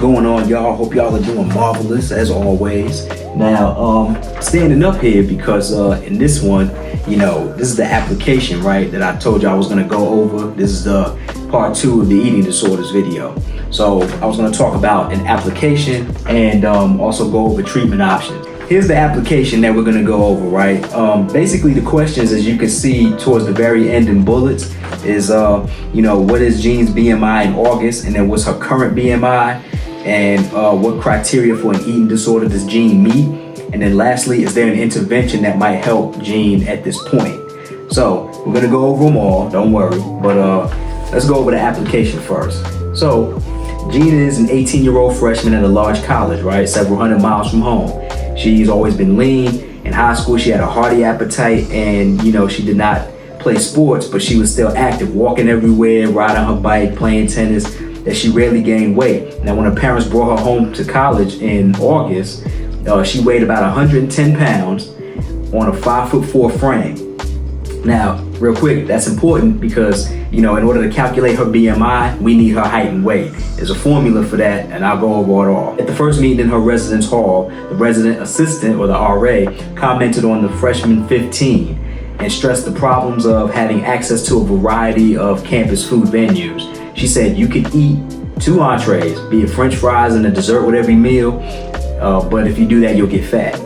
going on, y'all? Hope y'all are doing marvelous as always. Now, standing up here because in this one, this is the application, right, that I told you I was gonna go over. This is the part 2 of the eating disorders video. So I was gonna talk about an application and also go over treatment options. Here's the application that we're gonna go over, right? Basically the questions, as you can see towards the very end in bullets, is what is Jean's BMI in August, and then what's her current BMI, and what criteria for an eating disorder does Jean meet, and then lastly, is there an intervention that might help Jean at this point? So we're gonna go over them all, don't worry, but let's go over the application first. So Jean is an 18-year-old freshman at a large college, right? Several hundred miles from home. She's always been lean. In high school, she had a hearty appetite, and she did not play sports, but she was still active, walking everywhere, riding her bike, playing tennis, that she rarely gained weight. Now, when her parents brought her home to college in August, she weighed about 110 pounds on a 5'4" frame. Now, real quick, that's important because, in order to calculate her BMI, we need her height and weight. There's a formula for that, and I'll go over it all. At the first meeting in her residence hall, the resident assistant, or the RA, commented on the freshman 15 and stressed the problems of having access to a variety of campus food venues. She said you could eat 2 entrees, be it French fries and a dessert with every meal, but if you do that, you'll get fat.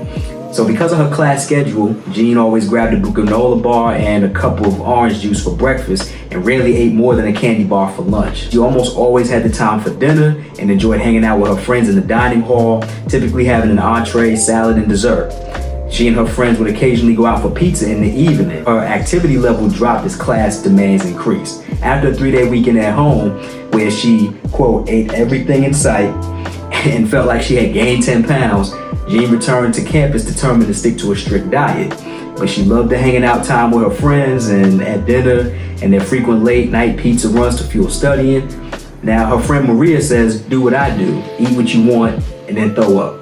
So because of her class schedule, Jean always grabbed a granola bar and a cup of orange juice for breakfast and rarely ate more than a candy bar for lunch. She almost always had the time for dinner and enjoyed hanging out with her friends in the dining hall, typically having an entree, salad, and dessert. She and her friends would occasionally go out for pizza in the evening. Her activity level dropped as class demands increased. After a 3-day weekend at home, where she, quote, ate everything in sight and felt like she had gained 10 pounds, Jean returned to campus determined to stick to a strict diet. But she loved the hanging out time with her friends and at dinner and their frequent late night pizza runs to fuel studying. Now her friend Maria says, do what I do, eat what you want and then throw up.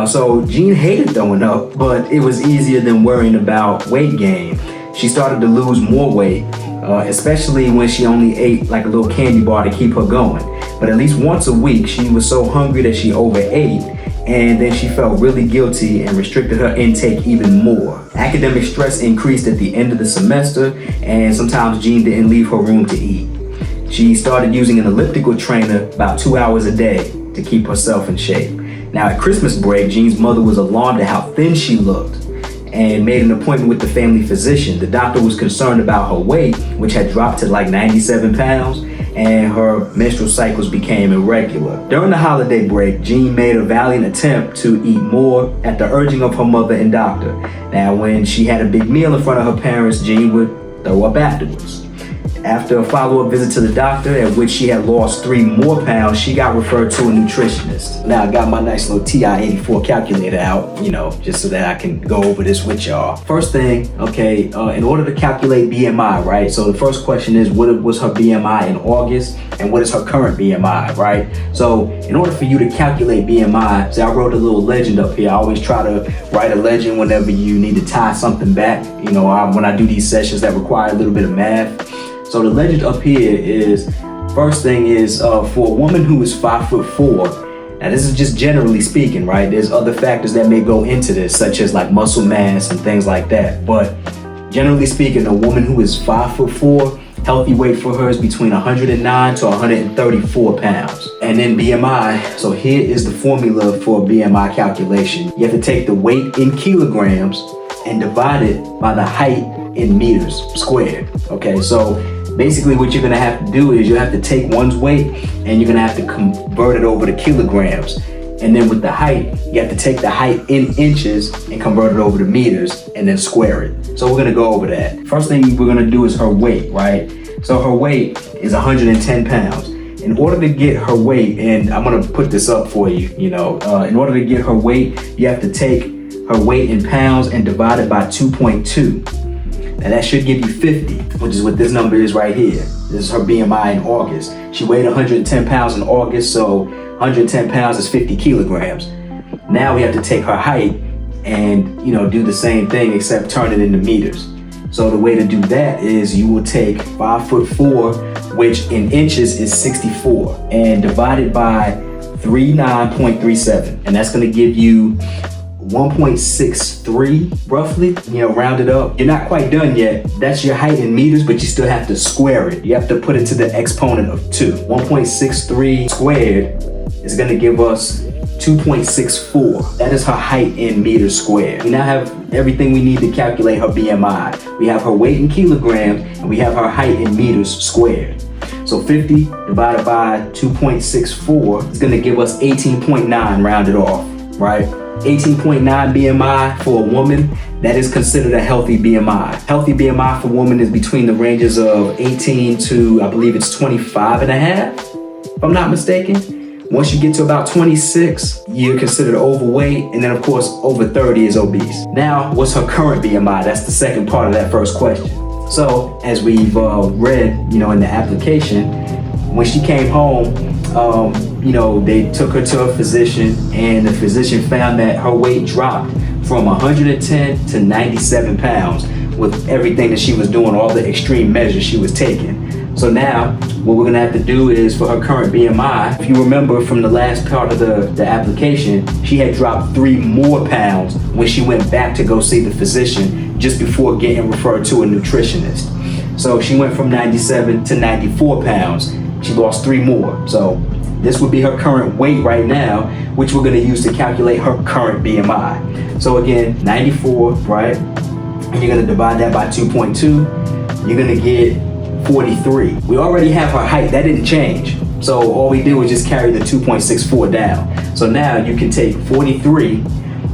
So Jean hated throwing up, but it was easier than worrying about weight gain. She started to lose more weight, especially when she only ate like a little candy bar to keep her going. But at least once a week, she was so hungry that she overate, and then she felt really guilty and restricted her intake even more. Academic stress increased at the end of the semester, and sometimes Jean didn't leave her room to eat. She started using an elliptical trainer about 2 hours a day to keep herself in shape. Now at Christmas break, Jean's mother was alarmed at how thin she looked and made an appointment with the family physician. The doctor was concerned about her weight, which had dropped to like 97 pounds, and her menstrual cycles became irregular. During the holiday break, Jean made a valiant attempt to eat more at the urging of her mother and doctor. Now, when she had a big meal in front of her parents, Jean would throw up afterwards. After a follow-up visit to the doctor, at which she had lost 3 more pounds, she got referred to a nutritionist. Now I got my nice little TI-84 calculator out, just so that I can go over this with y'all. First thing, okay, in order to calculate BMI, right? So the first question is, what was her BMI in August, and what is her current BMI, right? So in order for you to calculate BMI, see, I wrote a little legend up here. I always try to write a legend whenever you need to tie something back. When I do these sessions that require a little bit of math. So the legend up here is, first thing is for a woman who is 5'4", now this is just generally speaking, right? There's other factors that may go into this, such as like muscle mass and things like that. But generally speaking, a woman who is 5'4", healthy weight for her is between 109 to 134 pounds. And then BMI, so here is the formula for BMI calculation. You have to take the weight in kilograms and divide it by the height in meters squared. Okay, so basically what you're gonna have to do is you have to take one's weight and you're gonna have to convert it over to kilograms. And then with the height, you have to take the height in inches and convert it over to meters and then square it. So we're gonna go over that. First thing we're gonna do is her weight, right? So her weight is 110 pounds. In order to get her weight, and I'm gonna put this up for you, in order to get her weight, you have to take her weight in pounds and divide it by 2.2. Now that should give you 50, which is what this number is right here. This is her BMI in August. She weighed 110 pounds in August, so 110 pounds is 50 kilograms. Now we have to take her height and, do the same thing except turn it into meters. So the way to do that is you will take 5'4", which in inches is 64, and divide it by 39.37, and that's going to give you 1.63 roughly, round it up. You're not quite done yet. That's your height in meters, but you still have to square it. You have to put it to the exponent of 2. 1.63 squared is going to give us 2.64. That is her height in meters squared. We now have everything we need to calculate her BMI. We have her weight in kilograms, and we have her height in meters squared. So 50 divided by 2.64 is going to give us 18.9 rounded off, right? 18.9 BMI for a woman, that is considered a healthy BMI. Healthy BMI for a woman is between the ranges of 18 to, I believe it's 25 and a half, if I'm not mistaken. Once you get to about 26, you're considered overweight, and then of course over 30 is obese. Now, what's her current BMI? That's the second part of that first question. So, as we've read, in the application, when she came home, they took her to a physician, and the physician found that her weight dropped from 110 to 97 pounds with everything that she was doing, all the extreme measures she was taking. So now, what we're gonna have to do is for her current BMI, if you remember from the last part of the application, she had dropped 3 more pounds when she went back to go see the physician just before getting referred to a nutritionist. So she went from 97 to 94 pounds. She lost 3 more. So this would be her current weight right now, which we're gonna use to calculate her current BMI. So again, 94, right? And you're gonna divide that by 2.2. You're gonna get 43. We already have her height, that didn't change. So all we did was just carry the 2.64 down. So now you can take 43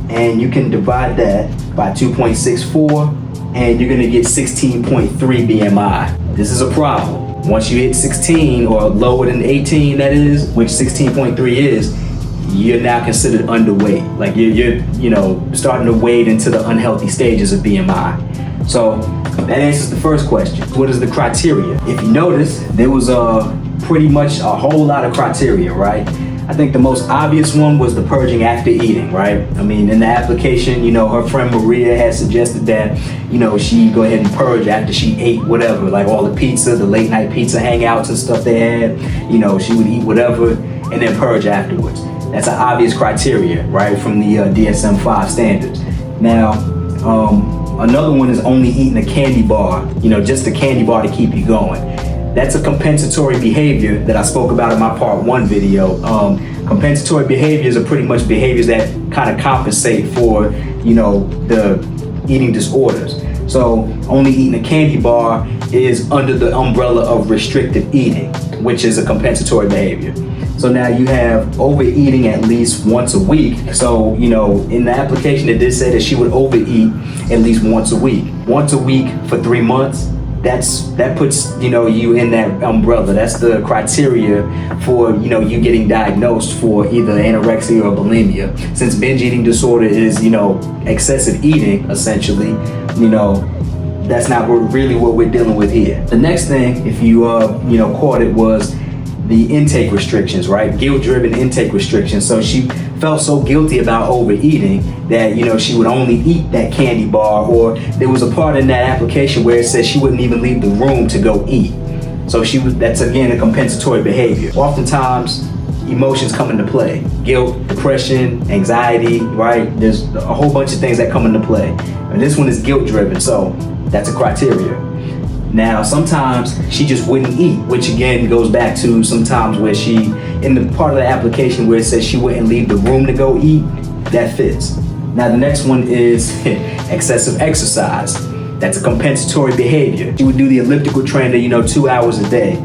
and you can divide that by 2.64 and you're gonna get 16.3 BMI. This is a problem. Once you hit 16 or lower than 18, that is, which 16.3 is, you're now considered underweight. Like you're starting to wade into the unhealthy stages of BMI. So that answers the first question. What is the criteria? If you notice, there was pretty much a whole lot of criteria, right? I think the most obvious one was the purging after eating, right? I mean, in the application, her friend Maria had suggested that, she go ahead and purge after she ate whatever, like all the pizza, the late night pizza hangouts and stuff they had. She would eat whatever and then purge afterwards. That's an obvious criteria, right, from the DSM-5 standards. Now, another one is only eating a candy bar, just a candy bar to keep you going. That's a compensatory behavior that I spoke about in my part 1 video. Compensatory behaviors are pretty much behaviors that kind of compensate for, the eating disorders. So only eating a candy bar is under the umbrella of restrictive eating, which is a compensatory behavior. So now you have overeating at least once a week. So, in the application it did say that she would overeat at least once a week. Once a week for 3 months, that puts, you in that umbrella. That's the criteria for, you getting diagnosed for either anorexia or bulimia. Since binge eating disorder is, excessive eating, essentially, that's not really what we're dealing with here. The next thing, if you, caught it, was the intake restrictions, right? Guilt-driven intake restrictions. So she felt so guilty about overeating that, she would only eat that candy bar, or there was a part in that application where it said she wouldn't even leave the room to go eat. So that's again a compensatory behavior. Oftentimes, emotions come into play. Guilt, depression, anxiety, right? There's a whole bunch of things that come into play. And this one is guilt-driven, so that's a criteria. Now, sometimes she just wouldn't eat, which again goes back to sometimes where she, in the part of the application where it says she wouldn't leave the room to go eat, that fits. Now, the next one is excessive exercise. That's a compensatory behavior. She would do the elliptical trainer, 2 hours a day.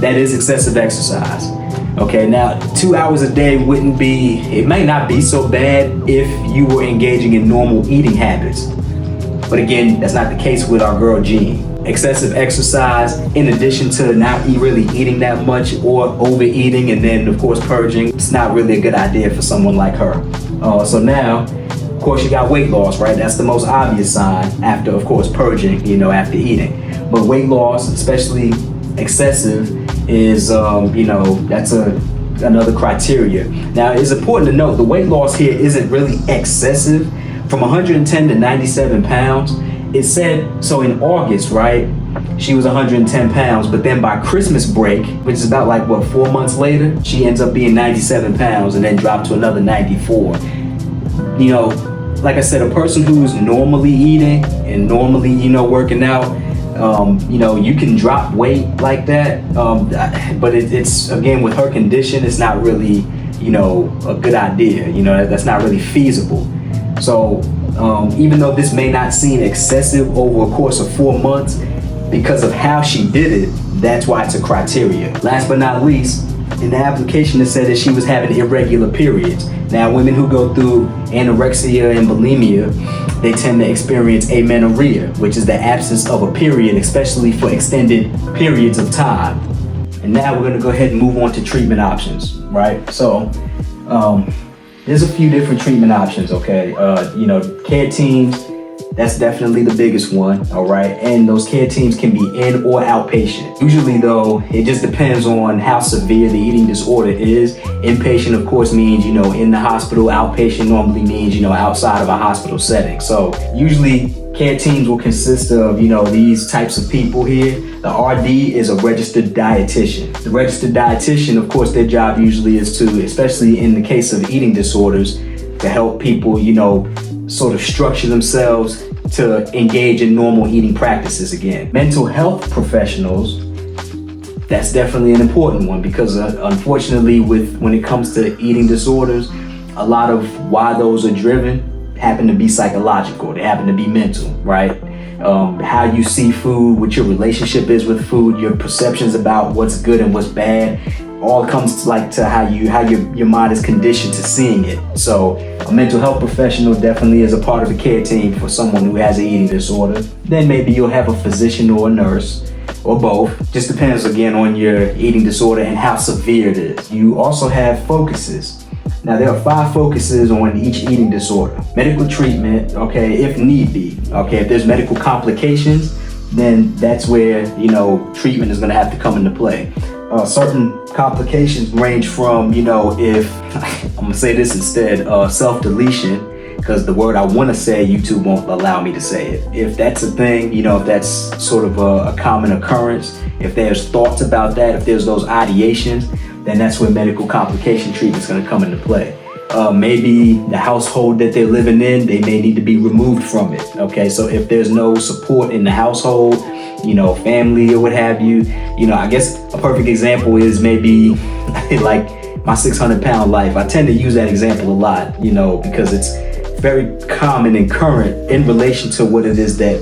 That is excessive exercise. Okay, now 2 hours a day it might not be so bad if you were engaging in normal eating habits. But again, that's not the case with our girl Jean. Excessive exercise, in addition to not really eating that much or overeating and then of course purging, it's not really a good idea for someone like her. So now, of course you got weight loss, right? That's the most obvious sign after, of course, purging, after eating. But weight loss, especially excessive, is, that's another criteria. Now, it's important to note the weight loss here isn't really excessive. From 110 to 97 pounds it said, so in August, right, she was 110 pounds, but then by Christmas break, which is about like, what, 4 months later, she ends up being 97 pounds and then dropped to another 94. You know, like I said, a person who's normally eating and normally, you know, working out, you know, you can drop weight like that, but it's, again, with her condition, it's not really, you know, a good idea. You know, that's not really feasible. So even though this may not seem excessive over a course of 4 months, because of how she did it, that's why it's a criteria. Last but not least, in the application it said that she was having irregular periods. Now, women who go through anorexia and bulimia, they tend to experience amenorrhea, which is the absence of a period, especially for extended periods of time. And now we're gonna go ahead and move on to treatment options, right? So, there's a few different treatment options, okay? You know, care teams, that's definitely the biggest one, all right? And those care teams can be in or outpatient. Usually though, it just depends on how severe the eating disorder is. Inpatient, of course, means, you know, in the hospital. Outpatient normally means, you know, outside of a hospital setting. So usually care teams will consist of, you know, these types of people here. The RD is a registered dietitian. The registered dietitian, of course, their job usually is to, especially in the case of eating disorders, to help people, you know, sort of structure themselves to engage in normal eating practices again. Mental health professionals, that's definitely an important one, because unfortunately when it comes to eating disorders, a lot of why those are driven happen to be psychological. They happen to be mental, right? How you see food, what your relationship is with food, your perceptions about what's good and what's bad, all comes to how your mind is conditioned to seeing it. So a mental health professional definitely is a part of the care team for someone who has an eating disorder. Then maybe you'll have a physician or a nurse, or both. Just depends again on your eating disorder and how severe it is. You also have focuses. Now, there are 5 focuses on each eating disorder. Medical treatment, okay, if need be. Okay, if there's medical complications, then that's where, you know, treatment is gonna have to come into play. Certain complications range from, you know, if, I'm gonna say this instead, self-deletion, because the word I wanna say, YouTube won't allow me to say it. If that's a thing, you know, if that's sort of a common occurrence, if there's thoughts about that, if there's those ideations, then that's where medical complication treatment is gonna come into play. Maybe the household that they're living in, they may need to be removed from it, okay? So if there's no support in the household, you know, family or what have you, you know, I guess a perfect example is maybe like my 600-pound life. I tend to use that example a lot, you know, because it's very common and current in relation to what it is that,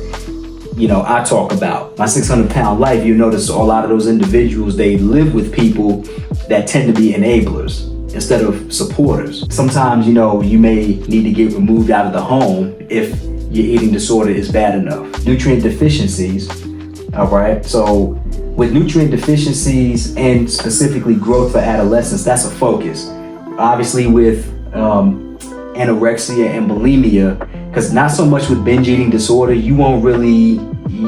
you know, I talk about. My 600-pound life, you notice a lot of those individuals, they live with people that tend to be enablers instead of supporters. Sometimes, you know, you may need to get removed out of the home if your eating disorder is bad enough. Nutrient deficiencies, all right? So with nutrient deficiencies and specifically growth for adolescents, that's a focus. Obviously with anorexia and bulimia, because not so much with binge eating disorder, you're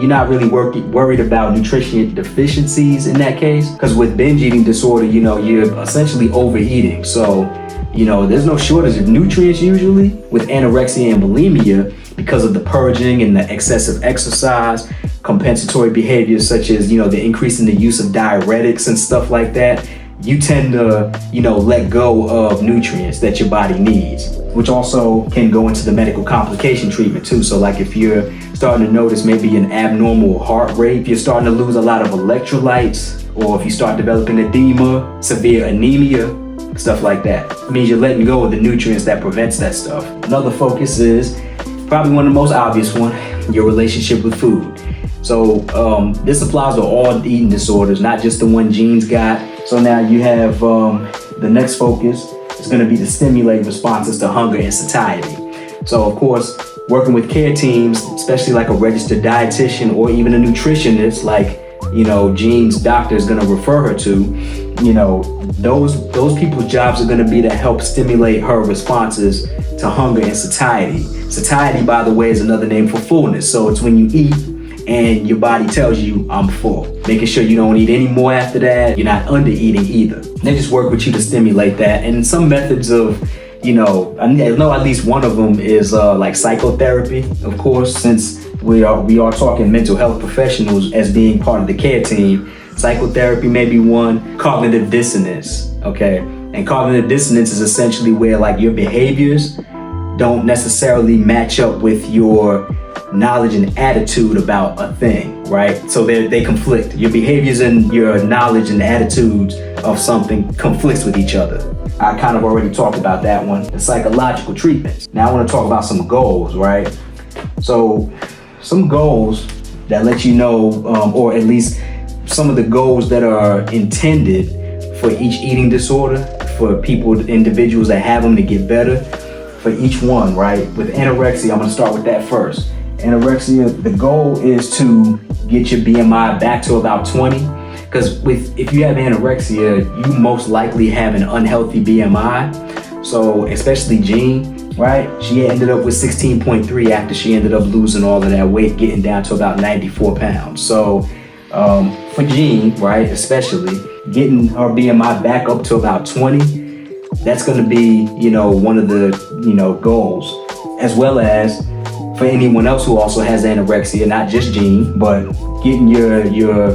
not really worried about nutrition deficiencies in that case. Because with binge eating disorder, you know, you're essentially overeating. So, you know, there's no shortage of nutrients usually. With anorexia and bulimia, because of the purging and the excessive exercise, compensatory behaviors such as, you know, the increase in the use of diuretics and stuff like that, you tend to, you know, let go of nutrients that your body needs, which also can go into the medical complication treatment too. So like if you're starting to notice maybe an abnormal heart rate, if you're starting to lose a lot of electrolytes, or if you start developing edema, severe anemia, stuff like that, it means you're letting go of the nutrients that prevents that stuff. Another focus is probably one of the most obvious one, your relationship with food. So this applies to all eating disorders, not just the one Gene's got. So now you have the next focus is going to be to stimulate responses to hunger and satiety. So of course, working with care teams, especially like a registered dietitian or even a nutritionist, like, you know, Gene's doctor is going to refer her to, you know, those people's jobs are going to be to help stimulate her responses to hunger and satiety. Satiety, by the way, is another name for fullness. So it's when you eat and your body tells you, I'm full. Making sure you don't eat any more after that. You're not under eating either. They just work with you to stimulate that. And some methods of, you know, I know at least one of them is like psychotherapy, of course, since we are talking mental health professionals as being part of the care team. Psychotherapy may be one. Cognitive dissonance, okay? And cognitive dissonance is essentially where like your behaviors don't necessarily match up with your knowledge and attitude about a thing, right? So they conflict. Your behaviors and your knowledge and attitudes of something conflicts with each other. I kind of already talked about that one. The psychological treatments. Now I want to talk about some goals, right? So some goals that let you know, or at least some of the goals that are intended for each eating disorder, for individuals that have them to get better, for each one, right? With anorexia, I'm gonna start with that first. Anorexia, the goal is to get your BMI back to about 20. Because if you have anorexia, you most likely have an unhealthy BMI. So especially Jean, right? She ended up with 16.3 after she ended up losing all of that weight, getting down to about 94 pounds. So for Jean, right, especially getting her BMI back up to about 20, that's going to be, one of the, goals, as well as for anyone else who also has anorexia, not just Jean, but getting your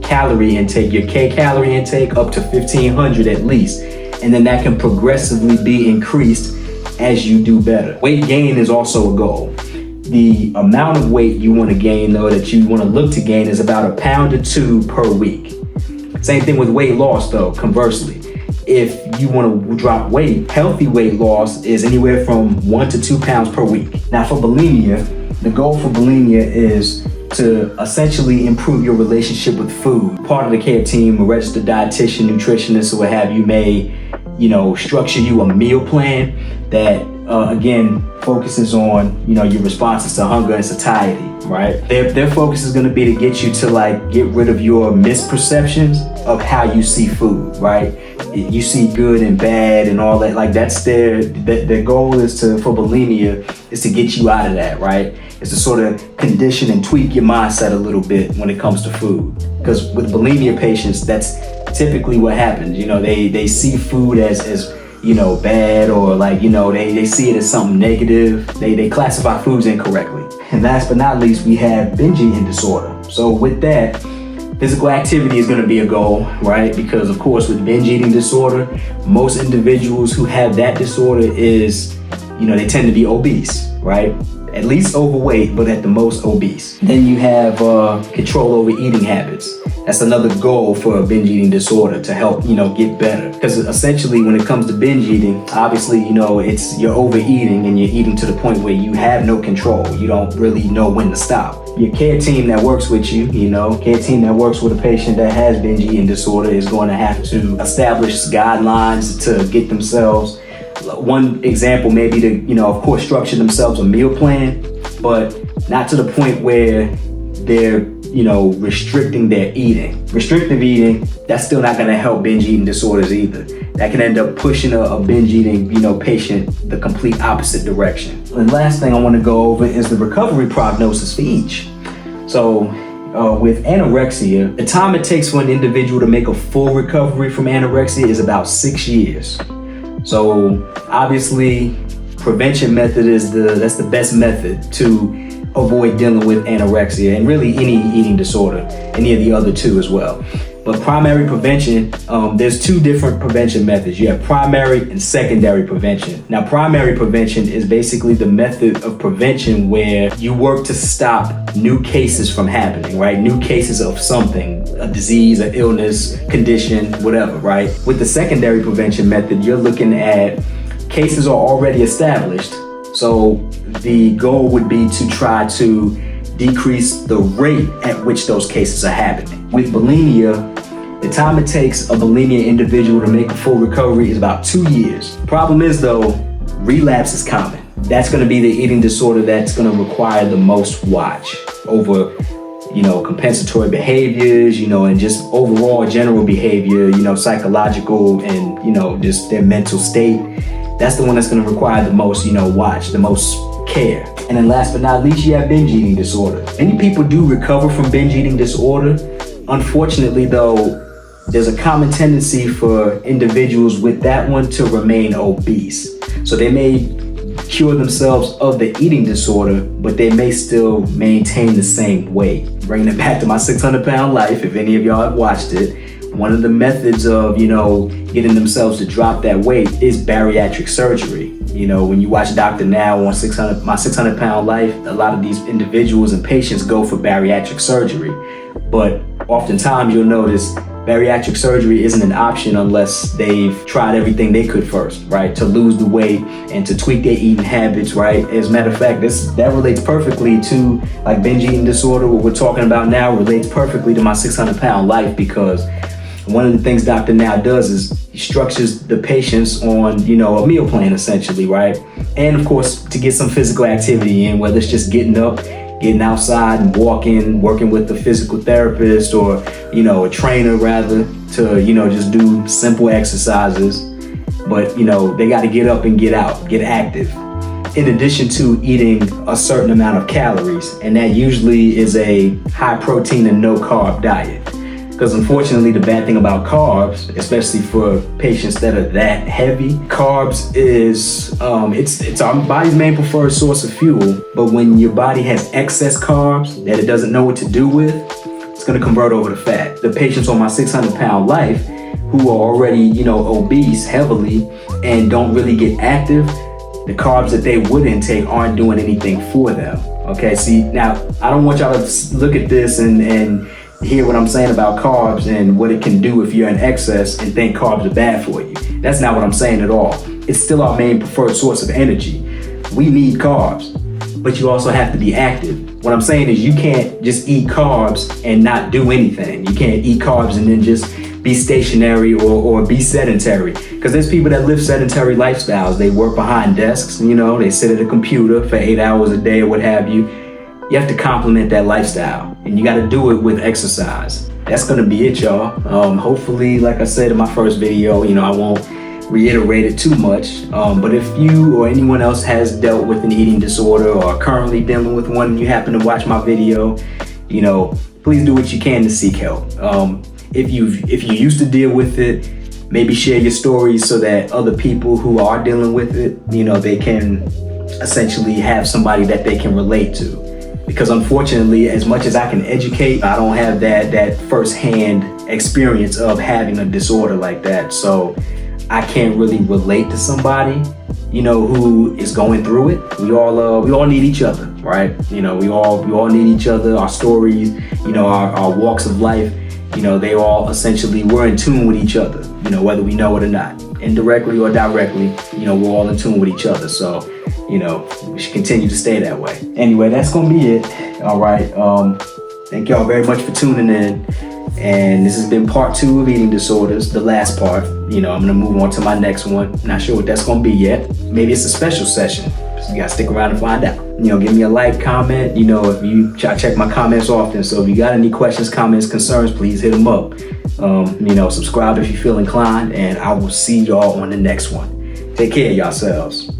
calorie intake, your calorie intake up to 1,500 at least. And then that can progressively be increased as you do better. Weight gain is also a goal. The amount of weight you want to gain, though, that you want to look to gain is about 1 pound to 2 per week. Same thing with weight loss, though, conversely. If you want to drop weight, healthy weight loss is anywhere from 1 to 2 pounds per week. Now for bulimia, the goal for bulimia is to essentially improve your relationship with food. Part of the care team, a registered dietitian, nutritionist, or what have you, may, structure you a meal plan that, again, focuses on, your responses to hunger and satiety, right? Their focus is going to be to get you to get rid of your misperceptions of how you see food, right? You see good and bad and all that. That's their goal is for bulimia is to get you out of that, right? Is to sort of condition and tweak your mindset a little bit when it comes to food. Because with bulimia patients, that's typically what happens. They see food as bad, or they see it as something negative. They classify foods incorrectly. And last but not least, we have binge eating disorder. So with that, physical activity is going to be a goal, right? Because of course with binge eating disorder, most individuals who have that disorder is, they tend to be obese, right? At least overweight, but at the most obese. Then you have control over eating habits. That's another goal for a binge eating disorder, to help, get better. Because essentially when it comes to binge eating, obviously, it's you're overeating and you're eating to the point where you have no control. You don't really know when to stop. Your care team that works with you, care team that works with a patient that has binge eating disorder is going to have to establish guidelines to get themselves. One example may be to, of course, structure themselves a meal plan, but not to the point where they're, restricting their eating. Restrictive eating, that's still not going to help binge eating disorders either. That can end up pushing a binge eating, patient the complete opposite direction. The last thing I want to go over is the recovery prognosis for each. So with anorexia, the time it takes for an individual to make a full recovery from anorexia is about 6 years. So obviously, prevention method that's the best method to avoid dealing with anorexia and really any eating disorder, any of the other two as well. But primary prevention, there's two different prevention methods. You have primary and secondary prevention. Now, primary prevention is basically the method of prevention where you work to stop new cases from happening, right? New cases of something, a disease, an illness, condition, whatever, right? With the secondary prevention method, you're looking at cases are already established. So the goal would be to try to decrease the rate at which those cases are happening. With bulimia, the time it takes a bulimia individual to make a full recovery is about 2 years. Problem is though, relapse is common. That's gonna be the eating disorder that's gonna require the most watch over, compensatory behaviors, and just overall general behavior, psychological and, just their mental state. That's the one that's gonna require the most, watch, the most care. And then last but not least, you have binge eating disorder. Many people do recover from binge eating disorder. Unfortunately though, there's a common tendency for individuals with that one to remain obese. So they may cure themselves of the eating disorder, but they may still maintain the same weight. Bringing it back to my 600-pound life, if any of y'all have watched it, one of the methods of, getting themselves to drop that weight is bariatric surgery. When you watch Dr. Now on my 600-pound life, a lot of these individuals and patients go for bariatric surgery. But oftentimes you'll notice bariatric surgery isn't an option unless they've tried everything they could first, right? To lose the weight and to tweak their eating habits, right? As a matter of fact, that relates perfectly to like binge eating disorder. What we're talking about now relates perfectly to my 600-pound life, because one of the things Dr. Now does is he structures the patients on, a meal plan essentially, right? And of course, to get some physical activity in, whether it's just getting up, getting outside and walking, working with a physical therapist or, a trainer rather, to, just do simple exercises. But, they got to get up and get out, get active. In addition to eating a certain amount of calories, and that usually is a high protein and no carb diet. Because unfortunately, the bad thing about carbs, especially for patients that are that heavy, carbs is, it's our body's main preferred source of fuel. But when your body has excess carbs that it doesn't know what to do with, it's gonna convert over to fat. The patients on my 600-pound life who are already, obese heavily and don't really get active, the carbs that they would intake aren't doing anything for them. Okay, see, now I don't want y'all to look at this and hear what I'm saying about carbs and what it can do if you're in excess and think carbs are bad for you. That's not what I'm saying at all. It's still our main preferred source of energy. We need carbs, but you also have to be active. What I'm saying is you can't just eat carbs and not do anything. You can't eat carbs and then just be stationary or be sedentary. Because there's people that live sedentary lifestyles. They work behind desks, they sit at a computer for 8 hours a day or what have you. You have to complement that lifestyle, and you got to do it with exercise. That's going to be it, y'all. Hopefully, like I said in my first video, I won't reiterate it too much. But if you or anyone else has dealt with an eating disorder or are currently dealing with one and you happen to watch my video, please do what you can to seek help. If you used to deal with it, maybe share your stories so that other people who are dealing with it, they can essentially have somebody that they can relate to. Because unfortunately, as much as I can educate, I don't have that first-hand experience of having a disorder like that. So I can't really relate to somebody, who is going through it. We all need each other, right? We all need each other. Our stories, our walks of life, they all essentially, we're in tune with each other, whether we know it or not. Indirectly or directly, we're all in tune with each other. So, we should continue to stay that way. Anyway, that's gonna be it. All right. Thank y'all very much for tuning in. And this has been part 2 of eating disorders, the last part. I'm gonna move on to my next one. Not sure what that's gonna be yet. Maybe it's a special session. So you gotta stick around and find out. Give me a like, comment. If you check my comments often. So if you got any questions, comments, concerns, please hit them up. Subscribe if you feel inclined, and I will see y'all on the next one. Take care of yourselves.